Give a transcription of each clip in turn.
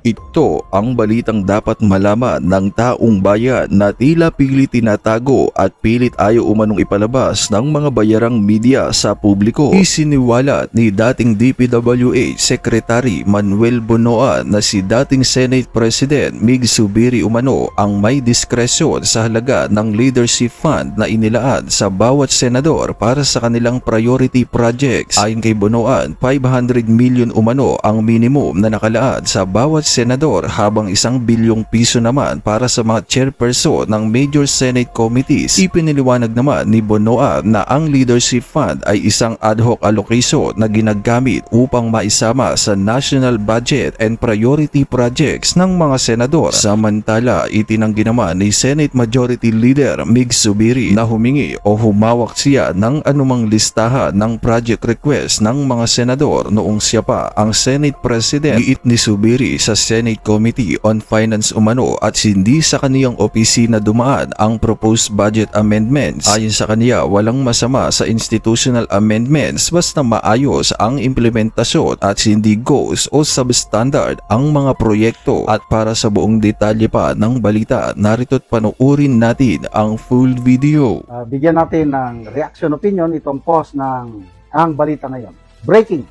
Ito ang balitang dapat malaman ng taong bayan na tila pilit tinatago at pilit ayaw umanong ipalabas ng mga bayarang media sa publiko. Isiniwalat ni dating DPWH Secretary Manuel Bonoan na si dating Senate President Mig Zubiri umano ang may diskresyon sa halaga ng leadership fund na inilaan sa bawat senador para sa kanilang priority projects. Ayon kay Bonoan, 500 million umano ang minimum na nakalaan sa bawat senador habang 1 bilyong piso naman para sa mga chairperson ng major Senate committees. Ipiniliwanag naman ni Bonoan na ang leadership fund ay isang ad hoc allocation na ginagamit upang maisama sa national budget and priority projects ng mga senador. Samantala, itinanggi naman ni Senate Majority Leader Mig Zubiri na humingi o humawak siya ng anumang listahan ng project request ng mga senador noong siya pa ang Senate President. Giit ni Zubiri sa Senate Committee on Finance umano at hindi sa kaniyang opisina dumaan ang proposed budget amendments. Ayon sa kaniya, walang masama sa institutional amendments basta maayos ang implementasyon at hindi ghost o substandard ang mga proyekto. At para sa buong detalye pa ng balita, narito't panoorin natin ang full video. Bigyan natin ng reaction opinion itong post ng ang balita ngayon. Breaking.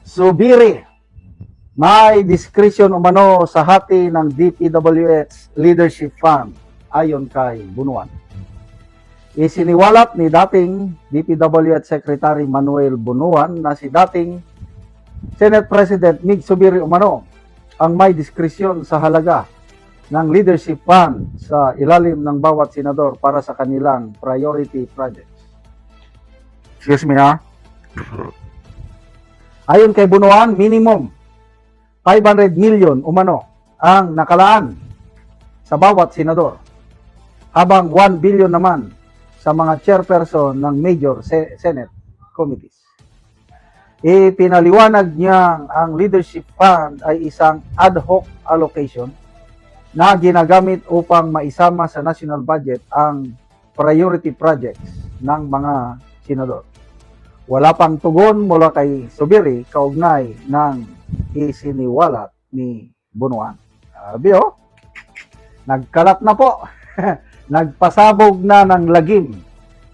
Zubiri, may discretion umano sa hati ng DPWH Leadership Fund ayon kay Bonoan. Isiniwalat ni dating DPWH Secretary Manuel Bonoan na si dating Senate President Mig Zubiri umano ang may diskresyon sa halaga ng leadership fund sa ilalim ng bawat senador para sa kanilang priority projects. Excuse me ha. Ayon kay Bonoan, minimum 500 million umano ang nakalaan sa bawat senador, habang 1 billion naman sa mga chairperson ng major Senate committees. Ipinaliwanag niya ang leadership fund ay isang ad hoc allocation na ginagamit upang maisama sa national budget ang priority projects ng mga senador. Wala pang tugon mula kay Zubiri kaugnay ng isiniwalat ni Bonoan. Sabi nagkalat na po. Nagpasabog na ng lagim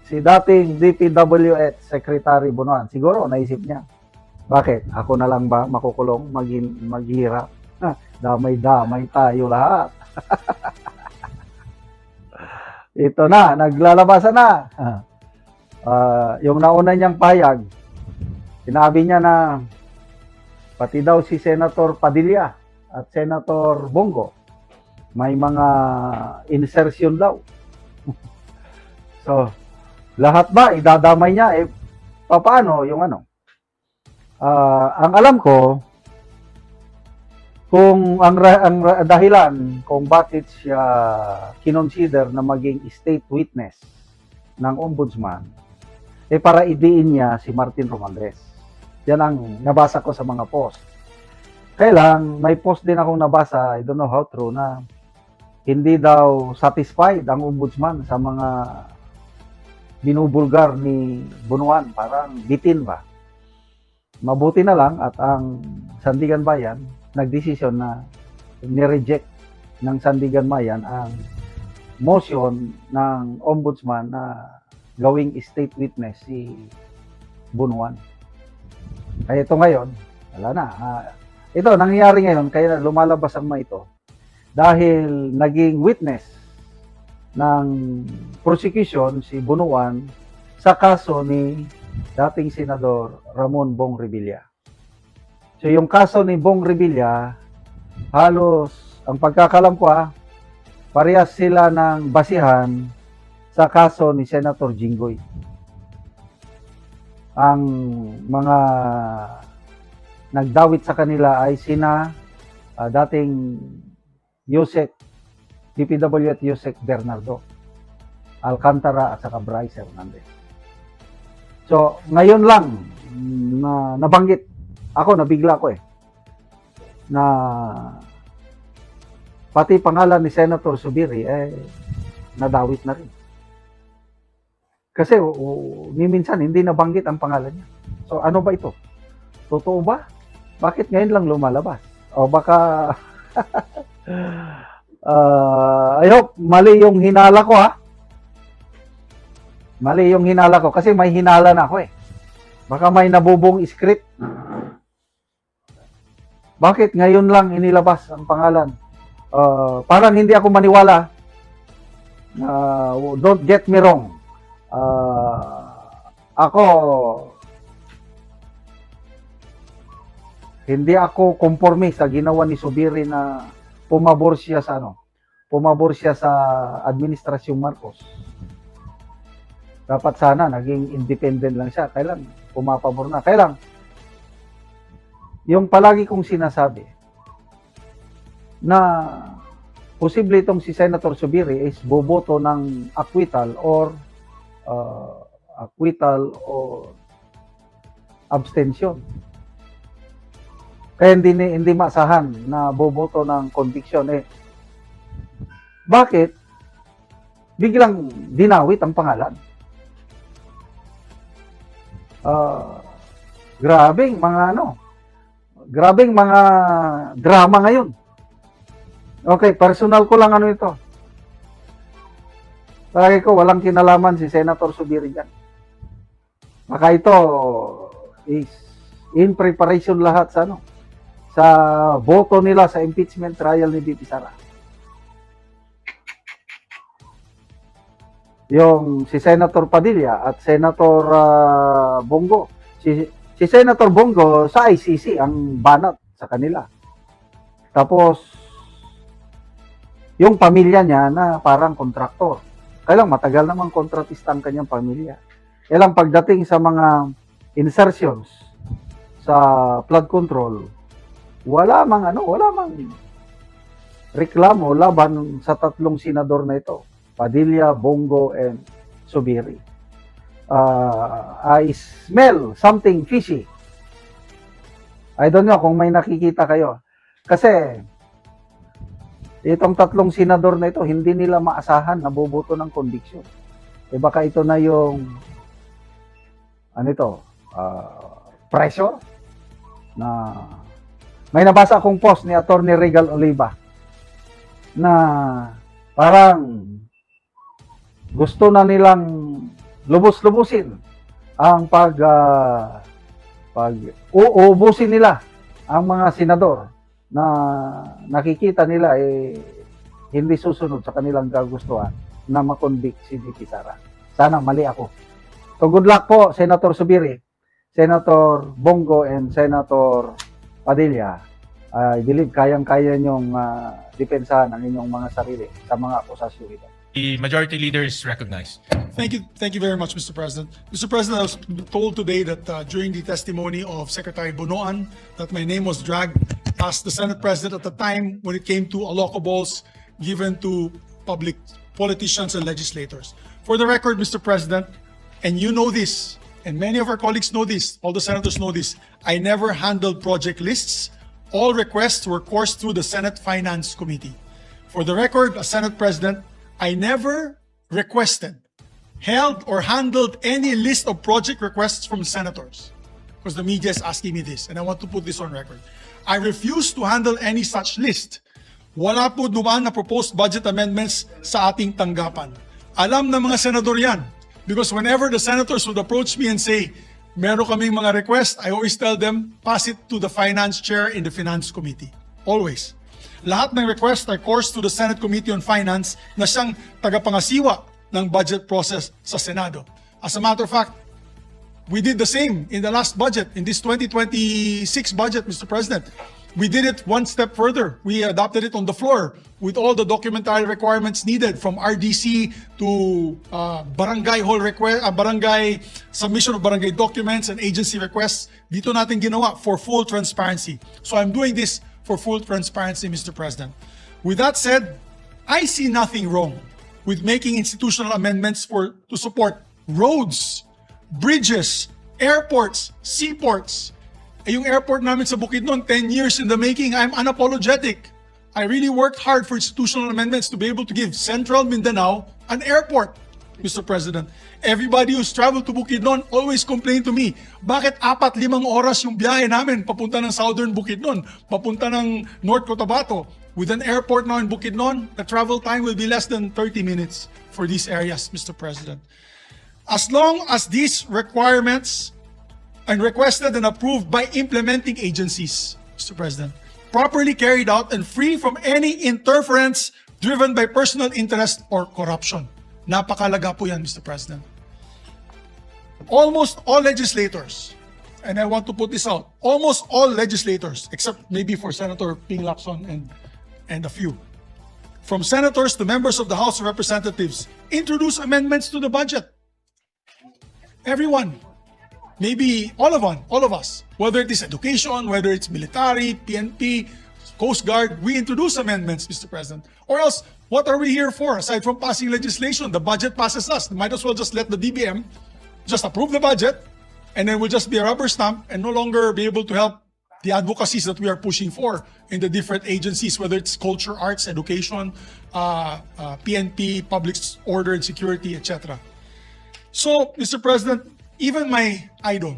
si dating DPWH Secretary Bonoan. Siguro naisip niya, bakit? Ako na lang ba makukulong, maghihirap? Damay-damay tayo lahat. Ito na, naglalabasan na. Yung nauna niyang payag, sinabi niya na pati daw si Senator Padilla at Senator Bongo may mga insertion daw. So, lahat ba idadamay niya? Paano yung ano? Ang alam ko, kung ang dahilan kung bakit siya kinonsider na maging state witness ng ombudsman, para idiin niya si Martin Romualdez. Yan ang nabasa ko sa mga post. Kaya lang, may post din akong nabasa, I don't know how true, na hindi daw satisfied ang ombudsman sa mga binubulgar ni Bonoan. Parang bitin ba? Mabuti na lang at ang Sandigan Bayan nagdesisyon na nireject ng Sandigan Bayan ang motion ng ombudsman na gawing state witness si Bonoan. Kaya ito ngayon, wala na. Ito, nangyayari ngayon, kaya lumalabas ang mga ito. Dahil naging witness ng prosecution si Bonoan sa kaso ni dating Senador Ramon Bong Revilla. So yung kaso ni Bong Revilla, halos, ang pagkakalam ko parehas sila ng basihan sa kaso ni Senator Jinggoy. Ang mga nagdawit sa kanila ay sina dating Yusek, DPWH Yusek Bernardo Alcantara at saka Bryce Hernandez. So, ngayon lang na nabanggit, ako nabigla ko na pati pangalan ni Senator Zubiri nadawit na rin. Kasi minsan hindi nabanggit ang pangalan niya. So ano ba ito? Totoo ba? Bakit ngayon lang lumalabas? O baka I hope mali yung hinala ko, ha? Mali yung hinala ko kasi may hinala na ako eh. Baka may nabubong script. Bakit ngayon lang inilabas ang pangalan? Parang hindi ako maniwala. Don't get me wrong. Ako, hindi ako konforme sa ginawa ni Zubiri na pumabor siya sa administrasyong Marcos. Dapat sana naging independent lang siya. Kailan pumapabor na. Kailan yung palagi kong sinasabi na posible itong si Senator Zubiri is boboto ng acquittal or abstention. Kaya hindi maasahan na boboto ng conviction. Bakit? Biglang dinawit ang pangalan. Grabing mga drama ngayon. Okay, personal ko lang ito. Palagi ko, walang kinalaman si Senator Zubiri dyan. Baka ito is in preparation lahat sa boto nila sa impeachment trial ni VP Sara. Yung si Senator Padilla at Senator Bongo. Si Senator Bongo sa ICC ang banat sa kanila. Tapos, yung pamilya niya na parang kontraktor. Kailang matagal namang kontratista ang kanyang pamilya. Kailang pagdating sa mga insertions sa flood control, wala mang reklamo laban sa tatlong senador na ito. Padilla, Bongo, and Zubiri. I smell something fishy. I don't know kung may nakikita kayo. Kasi, itong tatlong senador na ito, hindi nila maasahan na boboto ng conviction. Baka ito na yung, pressure na may nabasa akong post ni Attorney Regal Oliva na parang gusto na nilang lubos-lubusin ang uubusin nila ang mga senador na nakikita nila hindi susunod sa kanilang kagustuhan na makonvict si VP Sara. Sana mali ako. So good luck po, Senator Zubiri, Senator Bongo, and Senator Padilla. I believe kayang-kaya niyong depensahan ang inyong mga sarili sa mga akusasyon ito. The majority leader is recognized. Thank you very much, Mr. President. Mr. President, I was told today that during the testimony of Secretary Bonoan that my name was dragged as the Senate President at the time when it came to allocables given to public politicians and legislators. For the record, Mr. President, and you know this, and many of our colleagues know this, all the senators know this, I never handled project lists. All requests were coursed through the Senate Finance Committee. For the record, as Senate President, I never requested, held, or handled any list of project requests from senators. Because the media is asking me this, and I want to put this on record. I refuse to handle any such list. Wala po dumaan na proposed budget amendments sa ating tanggapan. Alam ng mga senador yan. Because whenever the senators would approach me and say, meron kaming mga request, I always tell them, pass it to the finance chair in the finance committee. Always. Lahat ng request ay coursed to the Senate Committee on Finance na siyang tagapangasiwa ng budget process sa Senado. As a matter of fact, we did the same in the last budget, in this 2026 budget, Mr. President. We did it one step further. We adopted it on the floor with all the documentary requirements needed from RDC to barangay hall request, barangay submission of barangay documents and agency requests. Dito natin ginawa for full transparency. So I'm doing this for full transparency, Mr. President. With that said, I see nothing wrong with making institutional amendments to support roads, bridges, airports, seaports. Yung airport namin sa Bukidnon, 10 years in the making, I'm unapologetic. I really worked hard for institutional amendments to be able to give Central Mindanao an airport, Mr. President. Everybody who's traveled to Bukidnon always complain to me, bakit 4-5 oras yung biyahe namin papunta ng Southern Bukidnon, papunta ng North Cotabato? With an airport now in Bukidnon, the travel time will be less than 30 minutes for these areas, Mr. President. As long as these requirements are requested and approved by implementing agencies, Mr. President, properly carried out and free from any interference driven by personal interest or corruption. Napakalaga po yan, Mr. President. Almost all legislators, and I want to put this out, almost all legislators, except maybe for Senator Ping Lacson and a few, from senators to members of the House of Representatives, introduce amendments to the budget. Everyone, maybe all of us, whether it is education, whether it's military, PNP, Coast Guard, we introduce amendments, Mr. President. Or else, what are we here for? Aside from passing legislation, the budget passes us. Might as well just let the DBM just approve the budget, and then we'll just be a rubber stamp and no longer be able to help the advocacies that we are pushing for in the different agencies, whether it's culture, arts, education, PNP, public order and security, etc. So, Mr. President, even my idol,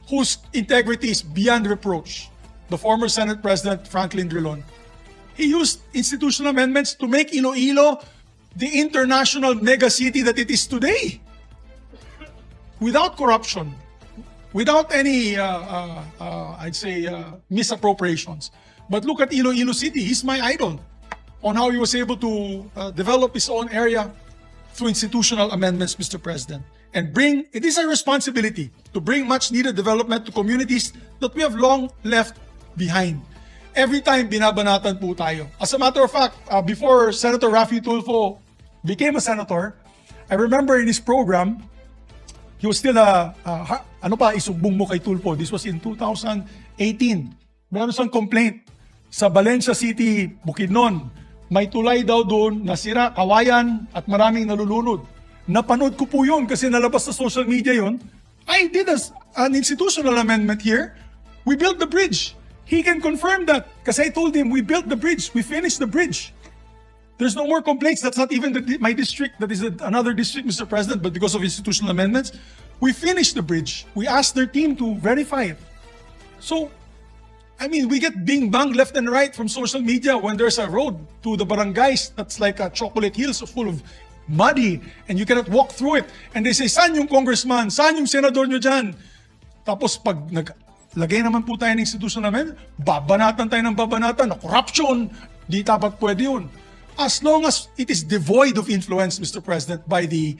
whose integrity is beyond reproach, the former Senate President Franklin Drilon, he used institutional amendments to make Iloilo the international mega city that it is today. Without corruption, without any, I'd say, misappropriations. But look at Iloilo City. He's my idol on how he was able to develop his own area through institutional amendments, Mr. President. And it is our responsibility to bring much needed development to communities that we have long left behind. Every time binabanatan po tayo. As a matter of fact, before Senator Raffy Tulfo became a senator, I remember in his program, he was still isumbong mo kay Tulfo. This was in 2018. Meron siyang complaint sa Valencia City, Bukidnon. May tulay daw doon, nasira, kawayan, at maraming nalulunod. Napanood ko po yun kasi nalabas sa social media yun. I did an institutional amendment here. We built the bridge. He can confirm that kasi I told him we built the bridge. We finished the bridge. There's no more complaints. That's not even my district. That is another district, Mr. President. But because of institutional amendments, we finished the bridge. We asked their team to verify it. So, I mean, we get bing-bang left and right from social media when there's a road to the barangays that's like a chocolate hill, so full of muddy, and you cannot walk through it. And they say, saan yung congressman? Saan yung senador nyo dyan? Tapos pag naglagay naman po tayo ng institutional amendment, babanatan tayo ng babanatan na corruption. Di dapat pwede yun. As long as it is devoid of influence, Mr. President, by the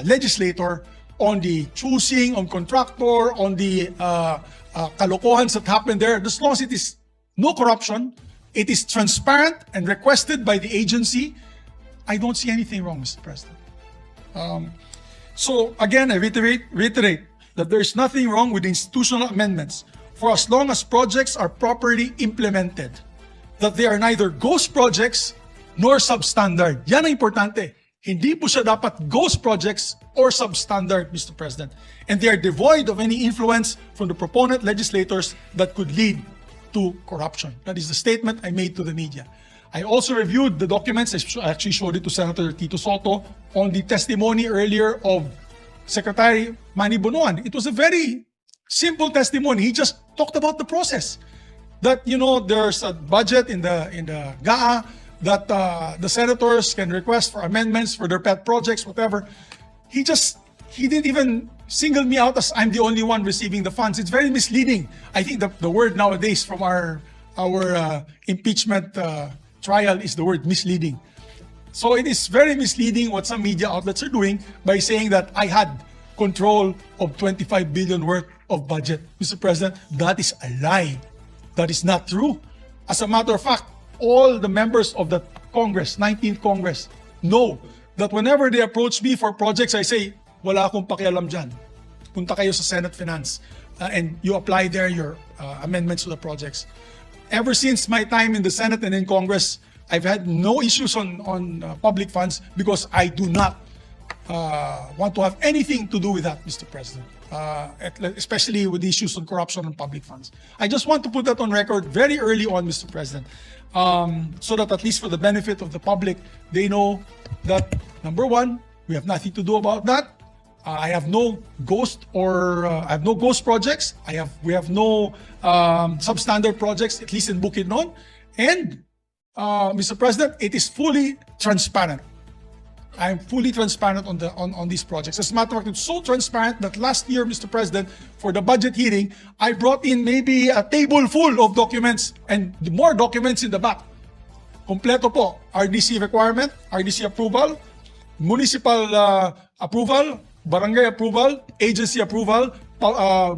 legislator on the choosing, on contractor, on the kalokohans that happened there, as long as it is no corruption, it is transparent and requested by the agency, I don't see anything wrong, Mr. President. So again, I reiterate that there is nothing wrong with institutional amendments for as long as projects are properly implemented, that they are neither ghost projects nor substandard. Yan ang importante. Hindi po siya dapat ghost projects or substandard, Mr. President. And they are devoid of any influence from the proponent legislators that could lead to corruption. That is the statement I made to the media. I also reviewed the documents. I actually showed it to Senator Tito Soto on the testimony earlier of Secretary Manny Bonoan. It was a very simple testimony. He just talked about the process. That, you know, there's a budget in the GAA, that the senators can request for amendments for their pet projects, whatever. He didn't even single me out as I'm the only one receiving the funds. It's very misleading. I think the word nowadays from our impeachment trial is the word misleading. So it is very misleading what some media outlets are doing by saying that I had control of 25 billion worth of budget. Mr. President, that is a lie. That is not true. As a matter of fact, all the members of the Congress, 19th Congress, know that whenever they approach me for projects, I say, wala akong pakialam dyan. Punta kayo sa Senate Finance and you apply there your amendments to the projects. Ever since my time in the Senate and in Congress, I've had no issues on public funds because I do not want to have anything to do with that, Mr. President, especially with the issues on corruption and public funds. I just want to put that on record very early on, Mr. President, so that at least for the benefit of the public, they know that, number one, we have nothing to do about that. I have no ghost projects. We have no substandard projects, at least in Bukidnon. And Mr. President, it is fully transparent. I'm fully transparent on these projects. As a matter of fact, it's so transparent that last year, Mr. President, for the budget hearing, I brought in maybe a table full of documents and more documents in the back. Kompleto po. RDC requirement, RDC approval, municipal approval, barangay approval, agency approval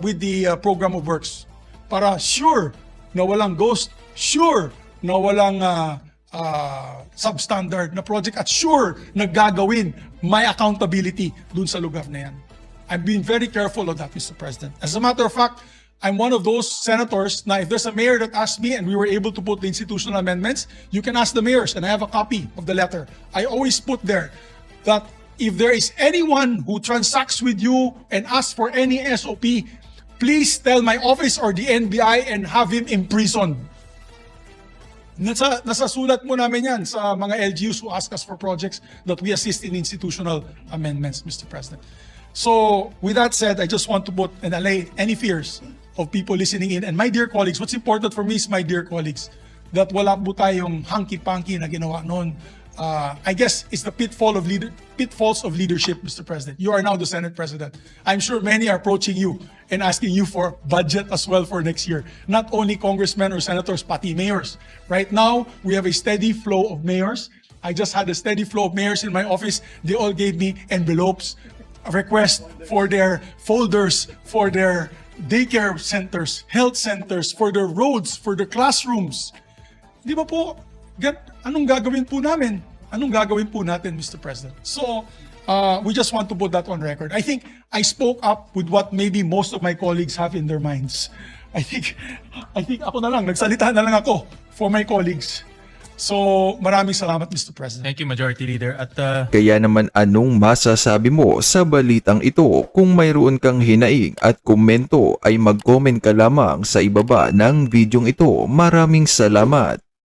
with the program of works. Para sure na walang ghost, sure na walang substandard na project at sure na gagawin may accountability dun sa lugar na yan. I'm being very careful of that, Mr. President. As a matter of fact, I'm one of those senators na if there's a mayor that asked me and we were able to put the institutional amendments, you can ask the mayors and I have a copy of the letter. I always put there that if there is anyone who transacts with you and asks for any SOP, please tell my office or the NBI and have him imprisoned. Nasa sulat mo namin yan sa mga LGUs who ask us for projects that we assist in institutional amendments, Mr. President. So, with that said, I just want to put and allay any fears of people listening in. And my dear colleagues, what's important for me is, my dear colleagues, that wala po tayong hanky-panky na ginawa noon. I guess it's the pitfalls of leadership, Mr. President. You are now the Senate President. I'm sure many are approaching you and asking you for budget as well for next year. Not only congressmen or senators, pati mayors. Right now, we have a steady flow of mayors. I just had a steady flow of mayors in my office. They all gave me envelopes, a request for their folders, for their daycare centers, health centers, for their roads, for their classrooms. Di ba po, anong gagawin po namin? Anong gagawin po natin, Mr. President? So, we just want to put that on record. I think I spoke up with what maybe most of my colleagues have in their minds. I think ako na lang, nagsalita na lang ako for my colleagues. So, maraming salamat, Mr. President. Thank you, Majority Leader. At Kaya naman, anong masasabi mo sa balitang ito? Kung mayroon kang hinaing at komento ay mag-comment ka lamang sa ibaba ng videong ito. Maraming salamat.